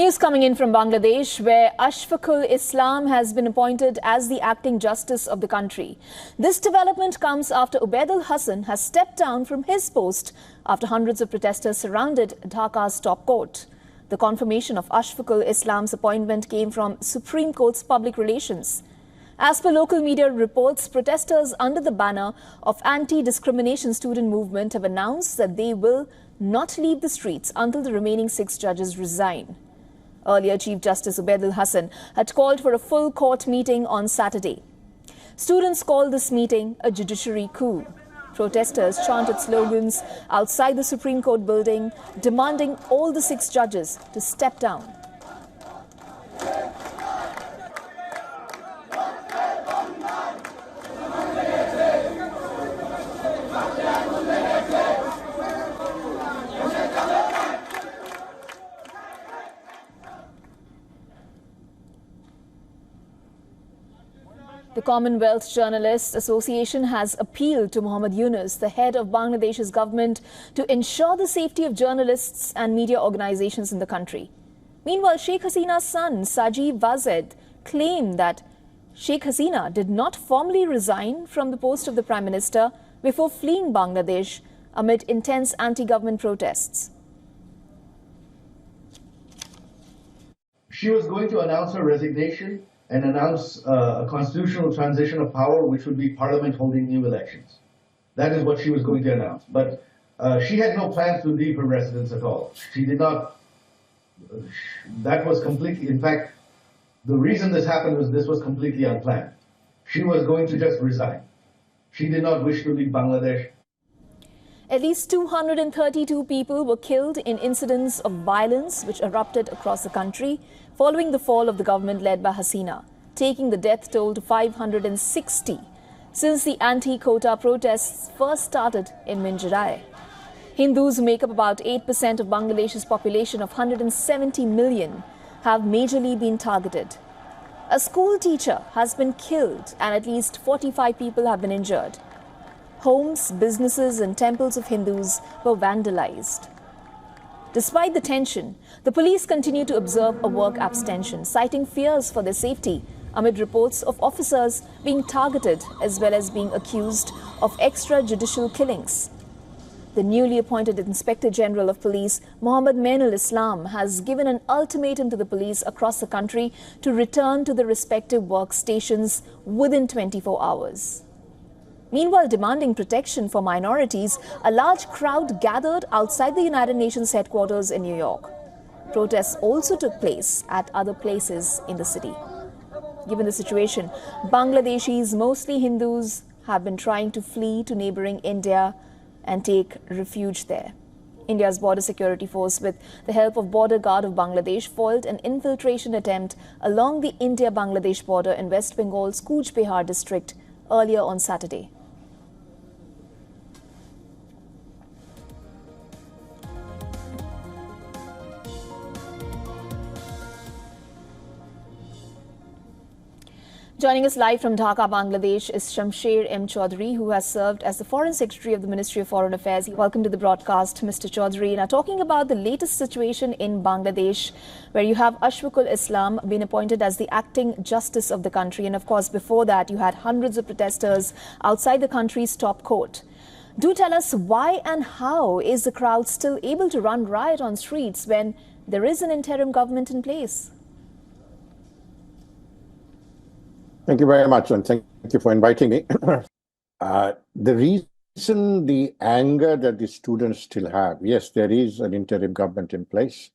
News coming in from Bangladesh, where Ashfaqul Islam has been appointed as the acting justice of the country. This development comes after Obaidul Hassan has stepped down from his post after hundreds of protesters surrounded Dhaka's top court. The confirmation of Ashfaqul Islam's appointment came from Supreme Court's public relations. As per local media reports, protesters under the banner of anti-discrimination student movement have announced that they will not leave the streets until the remaining 6 judges resign. Earlier, Chief Justice Obaidul Hassan had called for a full court meeting on Saturday. Students called this meeting a judiciary coup. Protesters chanted slogans outside the Supreme Court building, demanding all the 6 judges to step down. The Commonwealth Journalists Association has appealed to Mohammad Yunus, the head of Bangladesh's government, to ensure the safety of journalists and media organizations in the country. Meanwhile, Sheikh Hasina's son, Sajib Wazed, claimed that Sheikh Hasina did not formally resign from the post of the Prime Minister before fleeing Bangladesh amid intense anti-government protests. She was going to announce her resignation and announce a constitutional transition of power, which would be Parliament holding new elections. That is what she was going to announce. But she had no plans to leave her residence at all. She did not. That was completely, in fact, the reason this happened was this was completely unplanned. She was going to just resign. She did not wish to leave Bangladesh. At least 232 people were killed in incidents of violence which erupted across the country following the fall of the government led by Hasina, taking the death toll to 560 since the anti-quota protests first started in Minjirai. Hindus, who make up about 8% of Bangladesh's population of 170 million, have majorly been targeted. A school teacher has been killed and at least 45 people have been injured. Homes, businesses and temples of Hindus were vandalized. Despite the tension, the police continue to observe a work abstention, citing fears for their safety amid reports of officers being targeted as well as being accused of extrajudicial killings. The newly appointed Inspector General of Police, Obaidul Hassan, has given an ultimatum to the police across the country to return to the respective workstations within 24 hours. Meanwhile, demanding protection for minorities, a large crowd gathered outside the United Nations headquarters in New York. Protests also took place at other places in the city. Given the situation, Bangladeshis, mostly Hindus, have been trying to flee to neighboring India and take refuge there. India's border security force, with the help of Border Guard of Bangladesh, foiled an infiltration attempt along the India-Bangladesh border in West Bengal's Cooch Behar district earlier on Saturday. Joining us live from Dhaka, Bangladesh is Shamsher M. Chaudhry, who has served as the Foreign Secretary of the Ministry of Foreign Affairs. Welcome to the broadcast, Mr. Chaudhry. Now, talking about the latest situation in Bangladesh, where you have Ashfaqul Islam being appointed as the acting justice of the country. And of course, before that, you had hundreds of protesters outside the country's top court. Do tell us why and how is the crowd still able to run riot on streets when there is an interim government in place? Thank you very much, and thank you for inviting me. The reason, the anger that the students still have, yes, there is an interim government in place.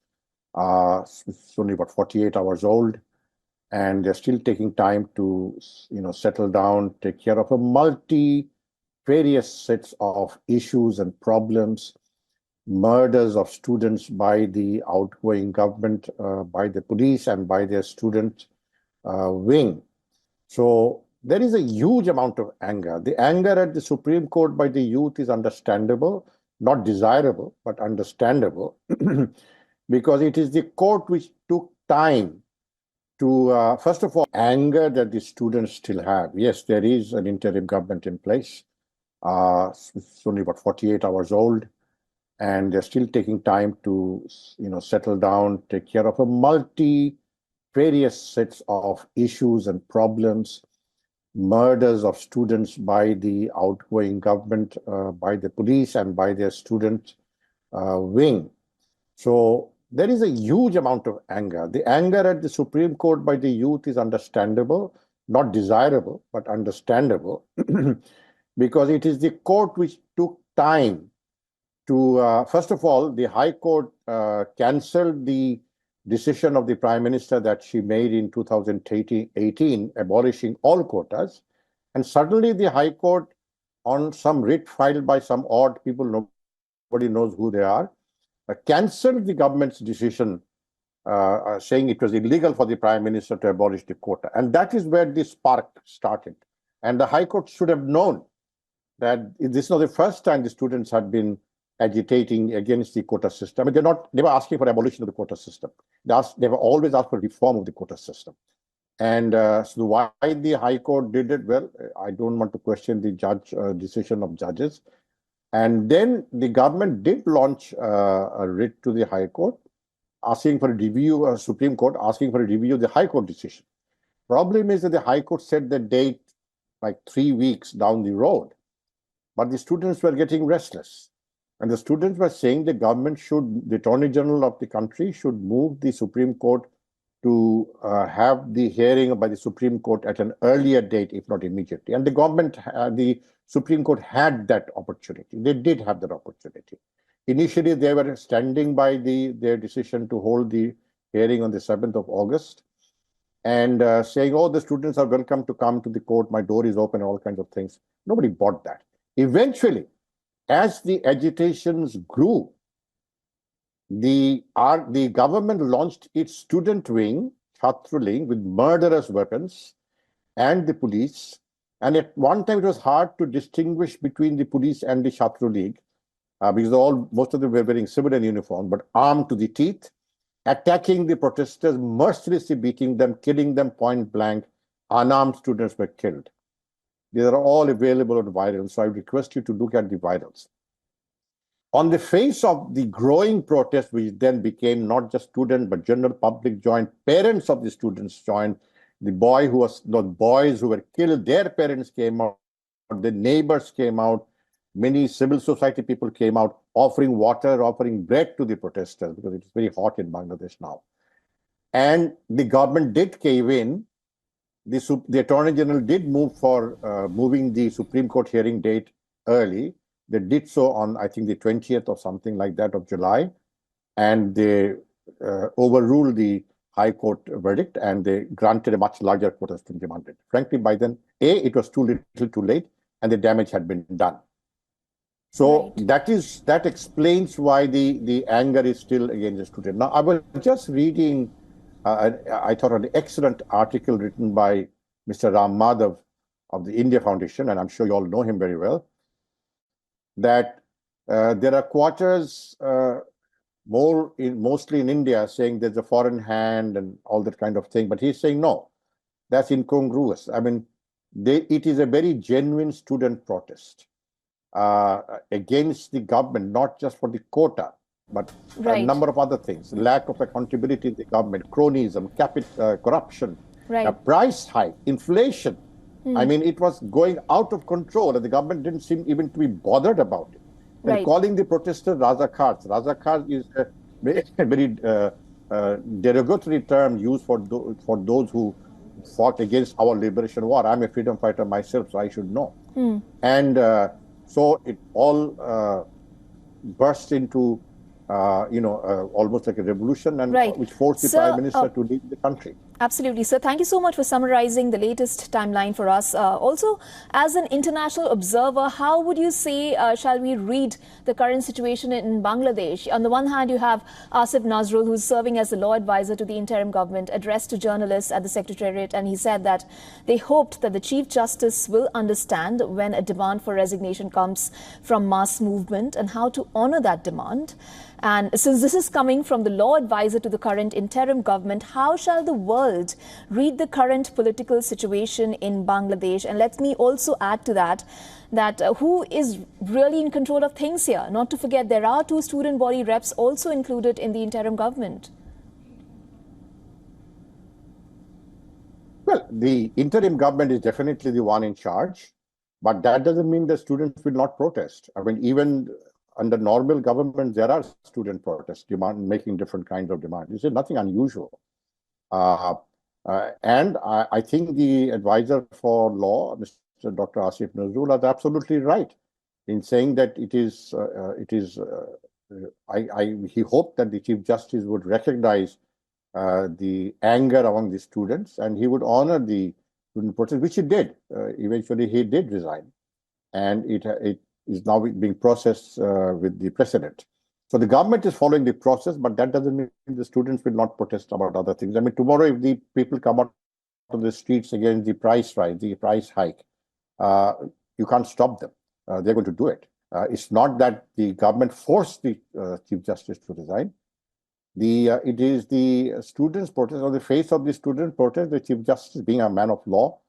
It's only about 48 hours old, and they're still taking time to, settle down, take care of various sets of issues and problems, murders of students by the outgoing government, by the police and by their student wing. So there is a huge amount of anger. The anger at the Supreme Court by the youth is understandable, not desirable, but understandable, because it is the court which took time to, first of all, anger that the students still have. Yes, there is an interim government in place. It's only about 48 hours old, and they're still taking time to, settle down, take care of various sets of issues and problems, murders of students by the outgoing government, by the police and by their student wing. So there is a huge amount of anger. The anger at the Supreme Court by the youth is understandable, not desirable, but understandable, because it is the court which took time to, first of all, the High Court cancelled the decision of the Prime Minister that she made in 2018, abolishing all quotas. And suddenly the High Court, on some writ filed by some odd people, nobody knows who they are, cancelled the government's decision, saying it was illegal for the Prime Minister to abolish the quota. And that is where the spark started. And the High Court should have known that this is not the first time the students had been agitating against the quota system. I mean, they were asking for abolition of the quota system. They were always asked for reform of the quota system. And so why the High Court did it, well, I don't want to question the decision of judges. And then the government did launch a writ to the High Court, asking for a review, Supreme Court asking for a review of the High Court decision. Problem is that the High Court set the date like 3 weeks down the road, but the students were getting restless. And the students were saying the Attorney General of the country should move the Supreme Court to have the hearing by the Supreme Court at an earlier date, if not immediately. And the Supreme Court had that opportunity. They did have that opportunity. Initially, they were standing by their decision to hold the hearing on the 7th of August and saying, oh, the students are welcome to come to the court, my door is open, all kinds of things. Nobody bought that. Eventually, as the agitations grew, the government launched its student wing, Chhatra Ling, with murderous weapons and the police. And at one time, it was hard to distinguish between the police and the Chhatra League because most of them were wearing civilian uniform, but armed to the teeth, attacking the protesters, mercilessly beating them, killing them point blank. Unarmed students were killed. These are all available on virals, so I request you to look at the virals. On the face of the growing protest, which then became not just students, but general public joined, parents of the students joined, the boys who were killed, their parents came out, the neighbors came out, many civil society people came out, offering water, offering bread to the protesters, because it's very hot in Bangladesh now. And the government did cave in. The Attorney General did move for moving the Supreme Court hearing date early. They did so on, I think, the 20th or something like that of July. And they overruled the High Court verdict and they granted a much larger quota than demanded. Frankly, by then, it was too little too late and the damage had been done. So right. that explains why the anger is still against the student. Now, I was just reading I thought an excellent article written by Mr. Ram Madhav of the India Foundation, and I'm sure you all know him very well, that there are quarters mostly in India saying there's a foreign hand and all that kind of thing, but he's saying no, that's incongruous. I mean, it is a very genuine student protest against the government, not just for the quota, but a number of other things, lack of accountability in the government, cronyism, corruption, price hike, inflation. I mean, it was going out of control and the government didn't seem even to be bothered about it. And calling the protesters Razakars. Razakars is a very derogatory term used for those who fought against our liberation war. I'm a freedom fighter myself, so I should know. And so it all burst into almost like a revolution, and which forced the Prime Minister to leave the country. Absolutely. Sir, thank you so much for summarizing the latest timeline for us. Also, as an international observer, how would you say, shall we read the current situation in Bangladesh? On the one hand, you have Asif Nazrul, who's serving as the law advisor to the interim government, addressed to journalists at the Secretariat, and he said that they hoped that the Chief Justice will understand when a demand for resignation comes from mass movement and how to honor that demand. And since this is coming from the law advisor to the current interim government, how shall the world World read the current political situation in Bangladesh? And let me also add to that, who is really in control of things here? Not to forget, there are 2 student body reps also included in the interim government. Well, the interim government is definitely the one in charge, but that doesn't mean the students will not protest. I mean, even under normal government, there are student protests, making different kinds of demands. This is nothing unusual. And I think the advisor for law, Mr. Dr. Asif Nazrullah, is absolutely right in saying that he hoped that the Chief Justice would recognize the anger among the students, and he would honor the student protest, which he did. Eventually, he did resign, and it is now being processed with the president. So the government is following the process, but that doesn't mean the students will not protest about other things. I mean, tomorrow, if the people come out to the streets against the price rise, the price hike, you can't stop them. They're going to do it. It's not that the government forced the Chief Justice to resign. It is the students' protest, or the face of the student protest. The Chief Justice, being a man of law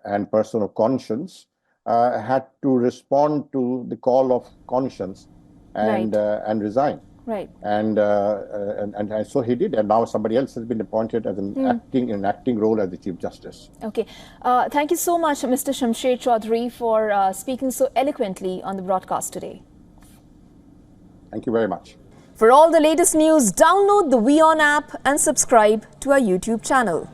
and person of conscience, had to respond to the call of conscience and resign. Right. And so he did, and now somebody else has been appointed as an acting role as the Chief Justice. Okay. Thank you so much, Mr. Shamsher Chaudhary, for speaking so eloquently on the broadcast today. Thank you very much. For all the latest news, download the WION app and subscribe to our YouTube channel.